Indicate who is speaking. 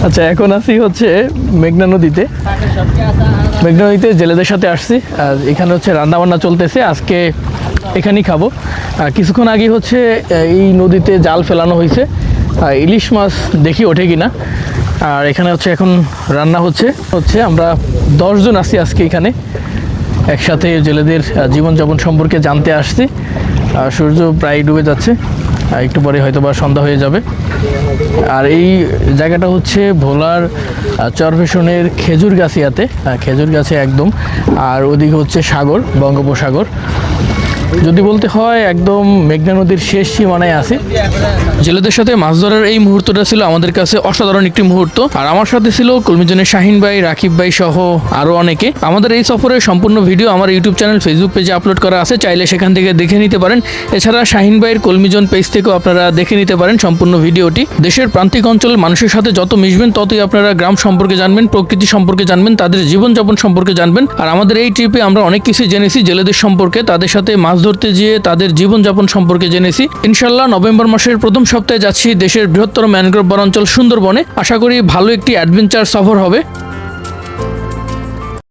Speaker 1: আচ্ছা, এখন আছি হচ্ছে মেঘনা নদীতে। মেঘনা নদীতে জেলেদের সাথে আসছি, আর এখানে হচ্ছে রান্নাবান্না চলতেছে। আজকে এখানেই খাবো। কিছুক্ষণ আগে হচ্ছে এই নদীতে জাল ফেলানো হয়েছে, ইলিশ মাছ দেখি ওঠে কিনা। আর এখানে হচ্ছে এখন রান্না হচ্ছে আমরা 10 জন আছি আজকে এখানে একসাথে জেলেদের জীবনযাপন সম্পর্কে জানতে আসছি। সূর্য প্রায় ডুবে যাচ্ছে, একটু পরে হয়তো বা সন্ধ্যা হয়ে যাবে। আর এই জায়গাটা হচ্ছে ভোলার চরফেশনের খেজুরগাছিয়াতে, খেজুরগাছি একদম। আর ওদিকে হচ্ছে সাগর, বঙ্গোপসাগর। যদি বলতে হয় একদম মেঘনা নদীর শেষ সীমানায় আছে। জেলেদের সাথে মাছ ধরার এই মুহূর্তটা ছিল আমাদের কাছে অসাধারণ একটি মুহূর্ত। আর আমার সাথে ছিল কলমিজনের শাহিন ভাই, রাকিব ভাই সহ আরও অনেকে। আমাদের এই সফরের সম্পূর্ণ ভিডিও আমার ইউটিউব চ্যানেল, ফেসবুক পেজে আপলোড করা আছে, চাইলে সেখান থেকে দেখে নিতে পারেন। এছাড়া শাহিন ভাইয়ের কলমিজন পেজ থেকেও আপনারা দেখে নিতে পারেন সম্পূর্ণ ভিডিওটি। দেশের প্রান্তিক অঞ্চলের মানুষের সাথে যত মিশবেন ততই আপনারা গ্রাম সম্পর্কে জানবেন, প্রকৃতি সম্পর্কে জানবেন, তাদের জীবনযাপন সম্পর্কে জানবেন। আর আমাদের এই ট্রিপে আমরা অনেক কিছু জেনেছি জেলেদের সম্পর্কে, তাদের সাথে মাছ ধরতে যেয়ে তাদের জীবনযাপন সম্পর্কে জেনেছি। ইনশাল্লাহ নভেম্বর মাসের প্রথম সপ্তাহে যাচ্ছি দেশের বৃহত্তর ম্যানগ্রোভ বনাঞ্চল সুন্দরবনে। আশা করি ভালো একটি অ্যাডভেঞ্চার সফর হবে।